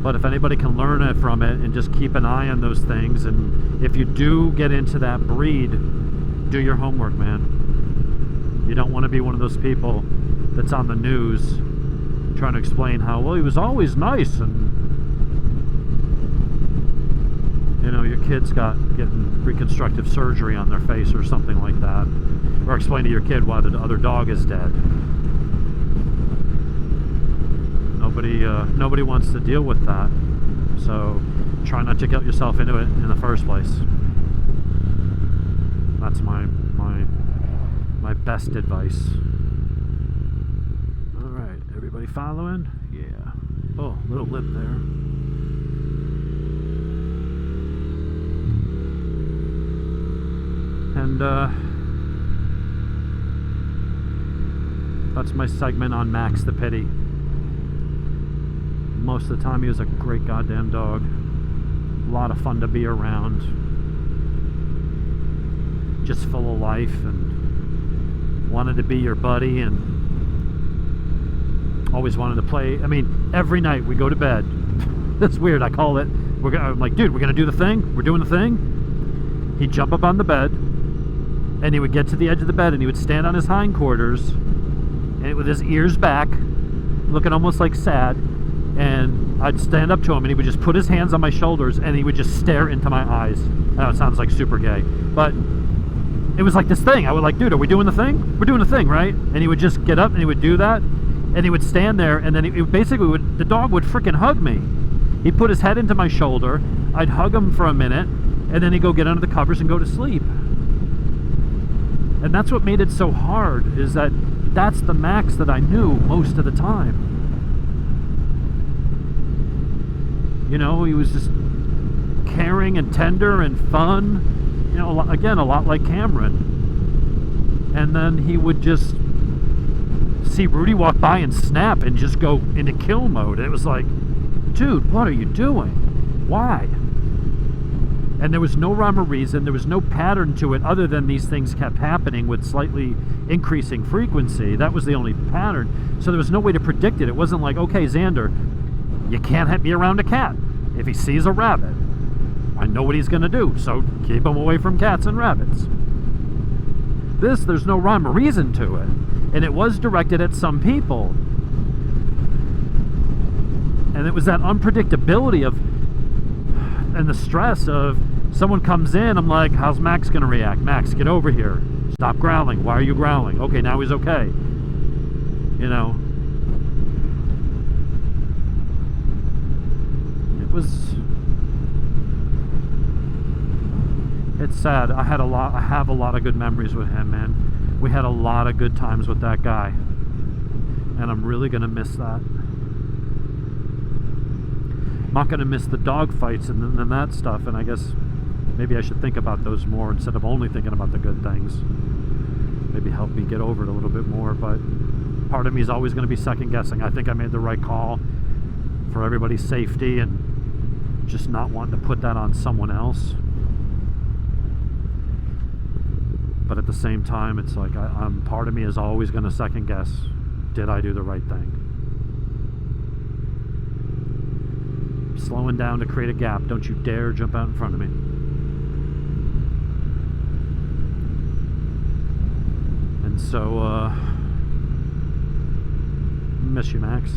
But if anybody can learn it from it and just keep an eye on those things, and if you do get into that breed, do your homework, man. You don't want to be one of those people that's on the news trying to explain how, well, he was always nice, and you know, your kid's getting reconstructive surgery on their face or something like that, or explain to your kid why the other dog is dead. Nobody wants to deal with that, so try not to get yourself into it in the first place. That's my best advice. All right, everybody following? Yeah. Oh, little lip there. And that's my segment on Max the Pittie. Most of the time he was a great goddamn dog. A lot of fun to be around. Just full of life, and wanted to be your buddy, and always wanted to play. I mean, every night we go to bed. That's weird. I call it. I'm like, dude, we're gonna do the thing. We're doing the thing. He'd jump up on the bed, and he would get to the edge of the bed, and he would stand on his hindquarters, and with his ears back, looking almost like sad. And I'd stand up to him, and he would just put his hands on my shoulders, and he would just stare into my eyes. I know it sounds like super gay, but it was like this thing. I would like, dude, are we doing the thing? We're doing the thing, right? And he would just get up, and he would do that, and he would stand there, and then he basically the dog would freaking hug me. He'd put his head into my shoulder, I'd hug him for a minute, and then he'd go get under the covers and go to sleep. And that's what made it so hard, is that that's the Max that I knew most of the time. You know, he was just caring and tender and fun. You know, again, a lot like Cameron. And then he would just see Rudy walk by and snap and just go into kill mode. It was like, dude, what are you doing? Why? And there was no rhyme or reason. There was no pattern to it other than these things kept happening with slightly increasing frequency. That was the only pattern. So there was no way to predict it. It wasn't like, okay, Xander, you can't be around a cat. If he sees a rabbit, I know what he's going to do, so keep him away from cats and rabbits. There's no rhyme or reason to it. And it was directed at some people. And it was that unpredictability and the stress of someone comes in, I'm like, how's Max going to react? Max, get over here. Stop growling. Why are you growling? Okay, now he's okay. You know. It's sad. I have a lot of good memories with him, man. We had a lot of good times with that guy, and I'm really gonna miss that. I'm not gonna miss the dog fights and that stuff, and I guess maybe I should think about those more instead of only thinking about the good things. Maybe help me get over it a little bit more, but part of me is always gonna be second guessing. I think I made the right call for everybody's safety, and just not wanting to put that on someone else. But at the same time, it's like part of me is always going to second guess, did I do the right thing? Slowing down to create a gap. Don't you dare jump out in front of me. And so, miss you, Max.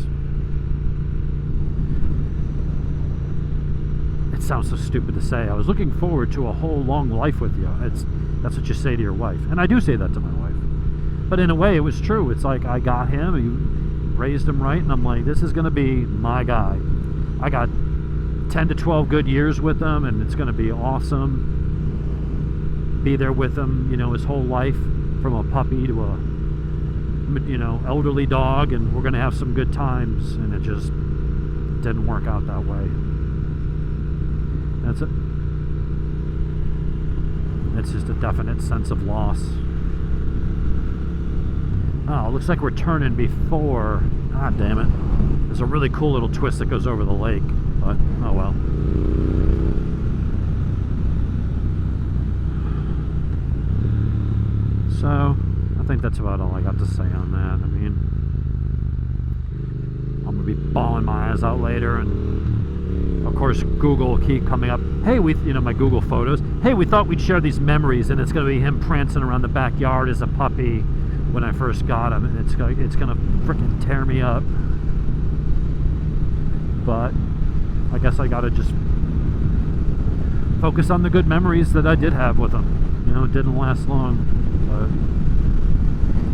It sounds so stupid to say. I was looking forward to a whole long life with you. That's what you say to your wife. And I do say that to my wife. But in a way, it was true. It's like I got him, you raised him right, and I'm like, this is going to be my guy. I got 10 to 12 good years with him, and it's going to be awesome. Be there with him, you know, his whole life, from a puppy to a, you know, elderly dog, and we're going to have some good times. And it just didn't work out that way. That's it. It's just a definite sense of loss. Oh, looks like we're turning before. Ah, damn it. There's a really cool little twist that goes over the lake, but oh well. So, I think that's about all I got to say on that. I mean, I'm going to be bawling my eyes out later, and of course Google will keep coming up. Hey, my Google photos. Hey, we thought we'd share these memories, and it's going to be him prancing around the backyard as a puppy when I first got him, and it's going to freaking tear me up. But I guess I got to just focus on the good memories that I did have with him. It didn't last long.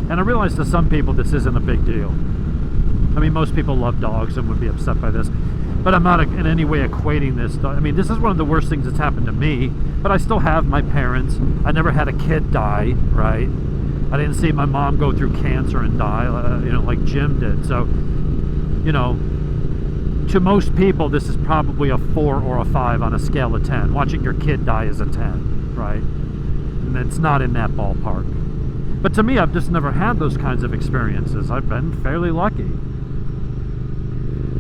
And I realize to some people this isn't a big deal. I mean, most people love dogs and would be upset by this, but I'm not in any way equating this. I mean, this is one of the worst things that's happened to me, but I still have my parents. I never had a kid die, right? I didn't see my mom go through cancer and die, like Jim did. So, to most people, this is probably a 4 or a 5 on a scale of 10. Watching your kid die is a 10, right? And it's not in that ballpark. But to me, I've just never had those kinds of experiences. I've been fairly lucky.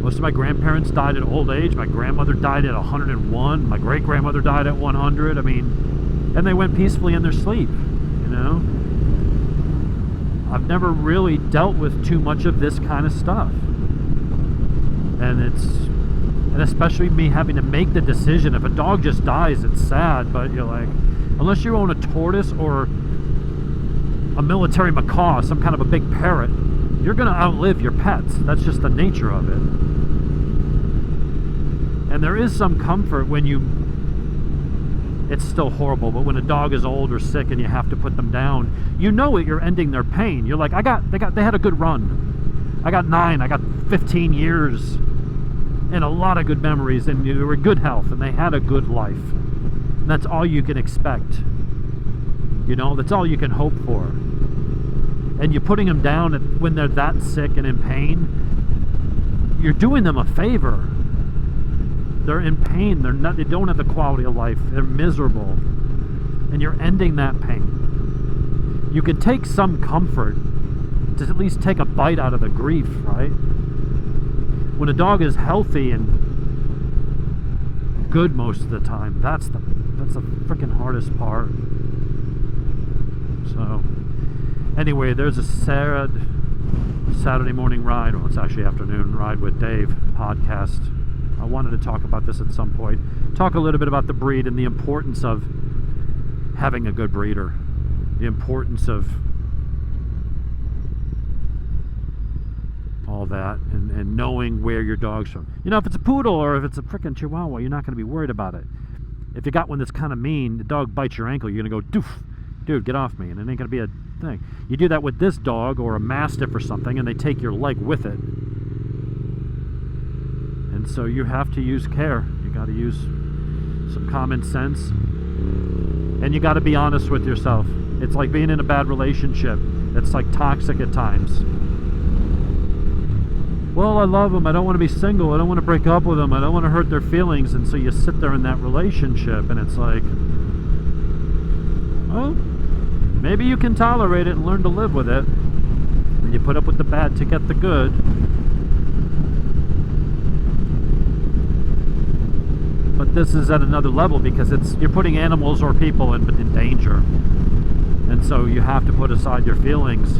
Most of my grandparents died at old age. My grandmother died at 101. My great-grandmother died at 100. I mean, and they went peacefully in their sleep, I've never really dealt with too much of this kind of stuff. And especially me having to make the decision. If a dog just dies, it's sad, but you're like, unless you own a tortoise or a military macaw, some kind of a big parrot, you're going to outlive your pets. That's just the nature of it. And there is some comfort when it's still horrible, but when a dog is old or sick and you have to put them down, you're ending their pain. You're like, they had a good run. I got 9, I got 15 years and a lot of good memories, and they were in good health and they had a good life. And that's all you can expect. That's all you can hope for. And you're putting them down when they're that sick and in pain, you're doing them a favor. They're in pain. They don't have the quality of life. They're miserable. And you're ending that pain. You can take some comfort to at least take a bite out of the grief, right? When a dog is healthy and good most of the time, that's the freaking hardest part. So, anyway, there's a Saturday morning ride. Well, it's actually afternoon ride with Dave podcast. I wanted to talk about this at some point. Talk a little bit about the breed and the importance of having a good breeder. The importance of all that and knowing where your dog's from. If it's a poodle or if it's a frickin' chihuahua, you're not going to be worried about it. If you got one that's kind of mean, the dog bites your ankle, you're going to go, doof, dude, get off me, and it ain't going to be a thing. You do that with this dog or a mastiff or something, and they take your leg with it. And so you have to use care. You got to use some common sense, and you got to be honest with yourself. It's like being in a bad relationship. It's like toxic at times. Well, I love them. I don't want to be single. I don't want to break up with them. I don't want to hurt their feelings. And so you sit there in that relationship, and it's like, well, maybe you can tolerate it and learn to live with it. And you put up with the bad to get the good. But this is at another level because you're putting animals or people in danger. And so you have to put aside your feelings.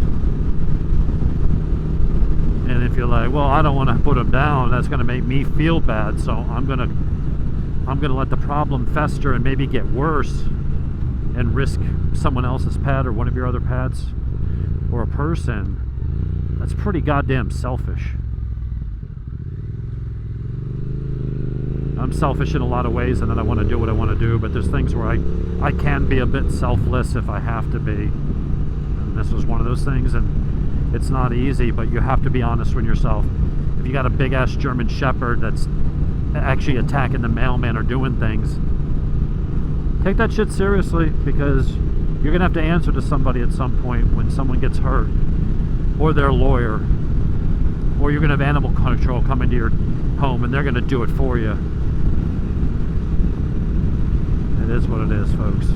And if you're like, well, I don't want to put them down, that's going to make me feel bad, so I'm going to let the problem fester and maybe get worse and risk someone else's pet or one of your other pets or a person. That's pretty goddamn selfish. I'm selfish in a lot of ways, and then I want to do what I want to do, but there's things where I can be a bit selfless if I have to be. And this was one of those things, and it's not easy, but you have to be honest with yourself. If you got a big-ass German Shepherd that's actually attacking the mailman or doing things, take that shit seriously, because you're going to have to answer to somebody at some point when someone gets hurt, or their lawyer, or you're going to have animal control come into your home and they're going to do it for you. It is what it is, folks.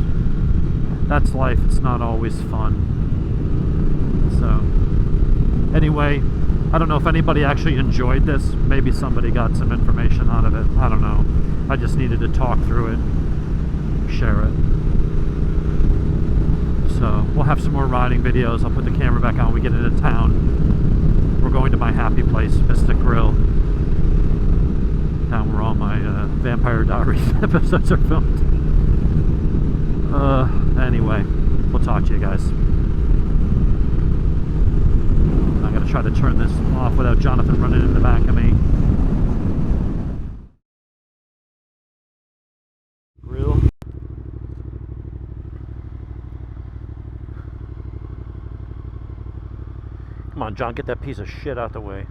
that's life. It's not always fun. So, anyway, I don't know if anybody actually enjoyed this. Maybe somebody got some information out of it. I don't know. I just needed to talk through it, share it. So, we'll have some more riding videos. I'll put the camera back on when we get into town. We're going to my happy place, Mystic Grill. Down where all my Vampire Diaries episodes are filmed. Anyway, we'll talk to you guys. I'm going to try to turn this off without Jonathan running in the back of me. Grill. Come on, John, get that piece of shit out the way.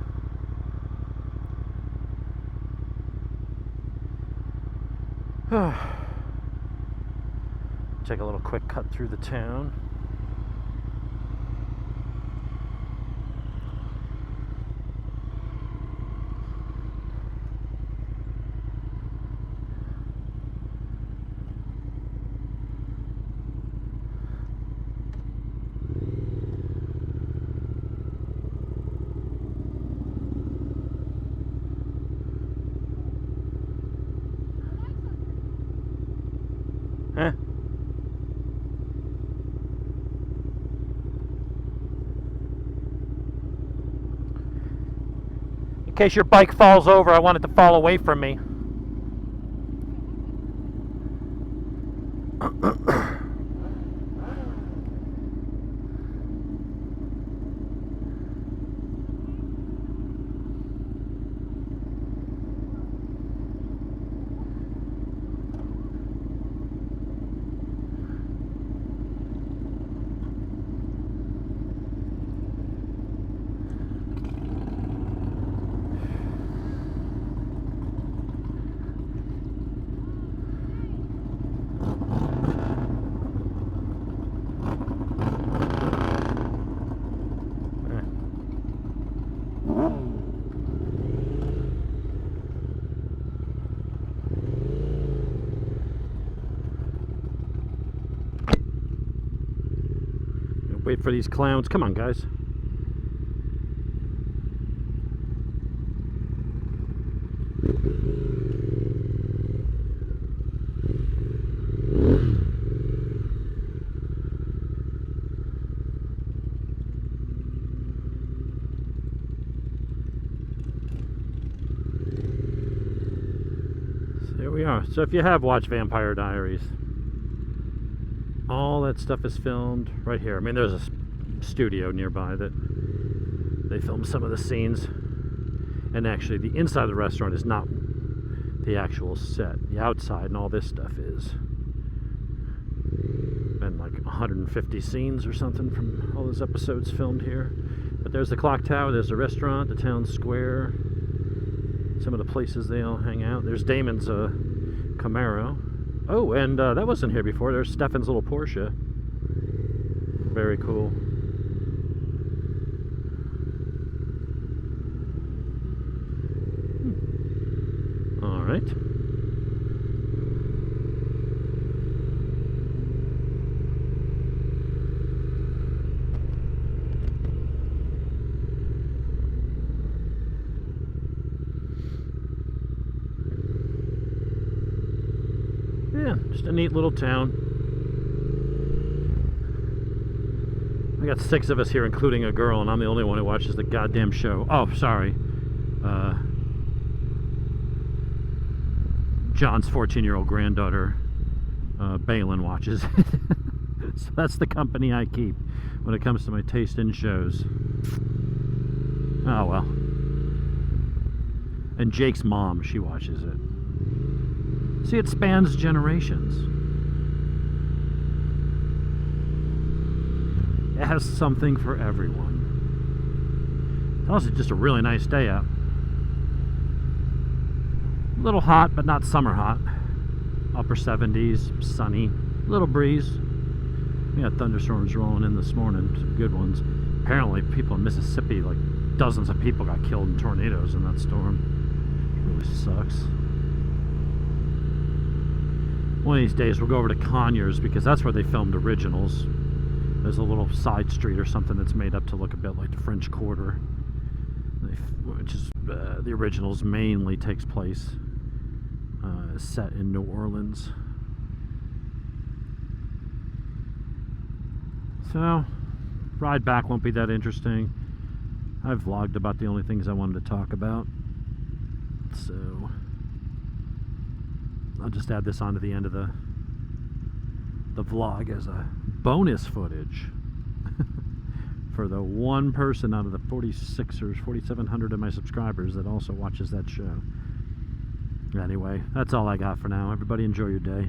Take a little quick cut through the town. Huh? In case your bike falls over, I want it to fall away from me. Wait for these clowns. Come on, guys. So here we are. So if you have watched Vampire Diaries, all that stuff is filmed right here. I mean, there's a studio nearby that they filmed some of the scenes. And actually, the inside of the restaurant is not the actual set. The outside and all this stuff is. Been like 150 scenes or something from all those episodes filmed here. But there's the clock tower, there's the restaurant, the town square, some of the places they all hang out. There's Damon's Camaro. Oh, and that wasn't here before. There's Stefan's little Porsche. Very cool. All right. Yeah, just a neat little town. I got 6 of us here, including a girl, and I'm the only one who watches the goddamn show. Oh, sorry. John's 14-year-old granddaughter, Balin, watches it. So that's the company I keep when it comes to my taste in shows. Oh, well. And Jake's mom, she watches it. See, it spans generations. It has something for everyone. It's also just a really nice day out. A little hot, but not summer hot. Upper 70s, sunny, little breeze. We had thunderstorms rolling in this morning, some good ones. Apparently, people in Mississippi, like dozens of people got killed in tornadoes in that storm. It really sucks. One of these days we'll go over to Conyers because that's where they filmed Originals. There's a little side street or something that's made up to look a bit like the French Quarter, which is the Originals mainly takes place set in New Orleans. So, ride back won't be that interesting. I've vlogged about the only things I wanted to talk about. So, I'll just add this onto the end of the vlog as a bonus footage for the one person out of the 46 or 4,700 of my subscribers that also watches that show. Anyway, that's all I got for now. Everybody enjoy your day.